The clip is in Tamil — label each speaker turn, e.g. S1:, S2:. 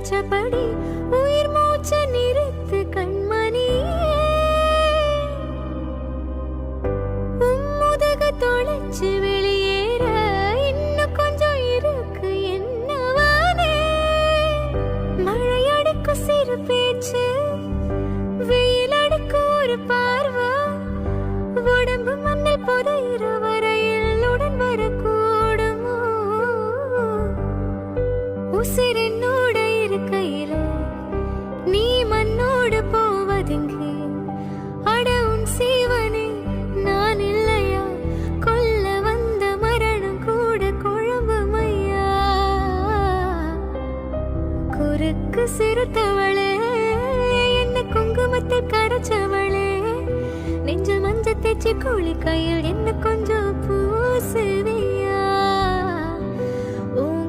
S1: நினைச்சபடி உயிர் மூச்ச நிறுத்து கண்மணி. உம்முதக தொலைச்சு வெளியேற இன்னும் கொஞ்சம் இருக்கு என்னவானே. மழையடிக்கு சிறு பேச்சு, வெயில் அடிக்கு ஒரு பார்வை, உடம்பு மண்ணில் புதையிற வரையில் உடன் வரக்கூடுமோ. உசிர் என்னோட இருக்கையில நீ மண்ணோடு போவதெங்கே. அட உன் சீவனே நான் இல்லையா, கொல்ல வந்த மரணம் கூட குழம்புமையா. குறுக்கு சிறுத்தவளே, என்ன குங்குமத்தில் கரைச்சவளே, நெஞ்சில் மஞ்ச தேச்சி கூலி கையில் என்ன